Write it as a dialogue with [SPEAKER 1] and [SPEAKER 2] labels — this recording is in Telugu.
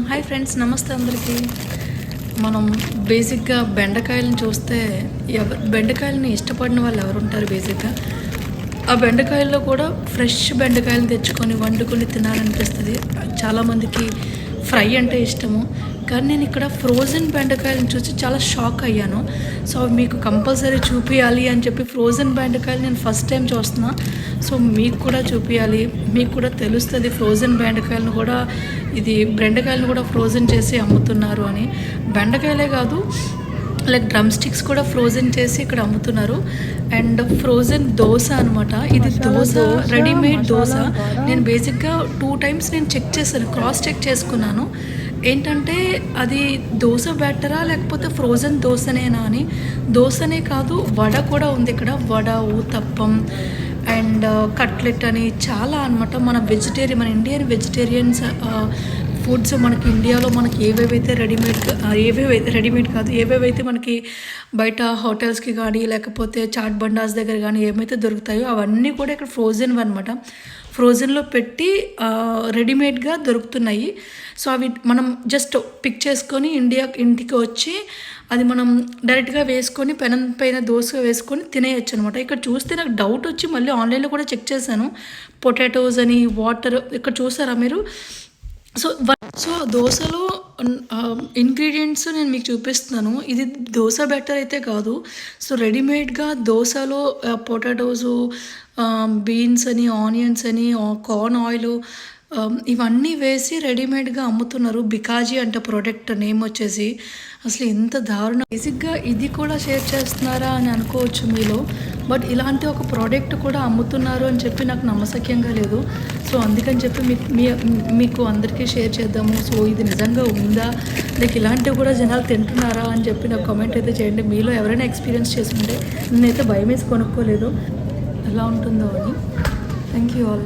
[SPEAKER 1] హాయ్ ఫ్రెండ్స్, నమస్తే అందరికీ. మనం బేసిక్గా బెండకాయలను చూస్తే బెండకాయలని ఇష్టపడిన వాళ్ళు ఎవరు ఉంటారు? బేసిక్గా ఆ బెండకాయల్లో కూడా ఫ్రెష్ బెండకాయలు తెచ్చుకొని వండుకొని తినాలనిపిస్తుంది. చాలామందికి ఫ్రై అంటే ఇష్టము, కానీ నేను ఇక్కడ ఫ్రోజన్ బెండకాయలను చూసి చాలా షాక్ అయ్యాను. సో మీకు కంపల్సరీ చూపించాలి అని చెప్పి ఫ్రోజన్ బెండకాయలు నేను ఫస్ట్ టైం చూస్తున్నా. సో మీకు కూడా చూపించాలి, మీకు కూడా తెలుస్తుంది ఫ్రోజన్ బెండకాయలను కూడా, ఇది బెండకాయలను కూడా ఫ్రోజన్ చేసి అమ్ముతున్నారు అని. బెండకాయలే కాదు, లైక్ డ్రమ్ స్టిక్స్ కూడా ఫ్రోజన్ చేసి ఇక్కడ అమ్ముతున్నారు. అండ్ ఫ్రోజన్ దోశ అనమాట. ఇది దోశ, రెడీమేడ్ దోశ. నేను బేసిక్గా 2 times నేను చెక్ చేశాను, క్రాస్ చెక్ చేసుకున్నాను. ఏంటంటే అది దోశ బ్యాటరా లేకపోతే ఫ్రోజన్ దోశనేనా అని. దోశనే కాదు, వడ కూడా ఉంది ఇక్కడ. వడ, ఊతప్పం అండ్ కట్లెట్ అని చాలా అనమాట. మన ఇండియన్ వెజిటేరియన్స్ ఫుడ్స్ మనకి ఇండియాలో మనకి ఏవేవైతే ఏవేవైతే మనకి బయట హోటల్స్కి కానీ లేకపోతే చాట్ బండాస్ దగ్గర కానీ ఏమైతే దొరుకుతాయో అవన్నీ కూడా ఇక్కడ ఫ్రోజన్ అనమాట. ఫ్రోజన్లో పెట్టి రెడీమేడ్గా దొరుకుతున్నాయి. సో అవి మనం జస్ట్ పిక్ చేసుకొని ఇంటికి వచ్చి అది మనం డైరెక్ట్గా వేసుకొని పెనం పైన దోశ వేసుకొని తినేయచ్చు అనమాట. ఇక్కడ చూస్తే నాకు డౌట్ వచ్చి మళ్ళీ ఆన్లైన్లో కూడా చెక్ చేశాను. పొటాటోస్ అని, వాటర్ ఇక్కడ చూసారా మీరు? సో దోశలో ఇంగ్రీడియంట్స్ నేను మీకు చూపిస్తున్నాను. ఇది దోశ బ్యాటర్ అయితే కాదు. సో రెడీమేడ్గా దోశలో పొటాటోసు, బీన్స్ అని, ఆనియన్స్ అని, కార్న్ ఆయిల్ ఇవన్నీ వేసి రెడీమేడ్గా అమ్ముతున్నారు. బికాజీ అంటే ప్రోడక్ట్ నేమ్ వచ్చేసి. అసలు ఎంత దారుణం. బేసిక్గా ఇది కూడా షేర్ చేస్తున్నారా అని అనుకోవచ్చు మీలో, బట్ ఇలాంటి ఒక ప్రోడక్ట్ కూడా అమ్ముతున్నారు అని చెప్పి నాకు నమ్మశక్యంగా లేదు. సో అందుకని చెప్పి మీకు అందరికీ షేర్ చేద్దాము. సో ఇది నిజంగా ఉందా, లైక్ ఇలాంటివి కూడా జనాలు తింటున్నారా అని చెప్పి నాకు కామెంట్ అయితే చేయండి. మీలో ఎవరైనా ఎక్స్పీరియన్స్ చేసుకుంటే. నేనైతే భయం వేసి కొనుక్కోలేదు ఎలా ఉంటుందో అని. Thank you all.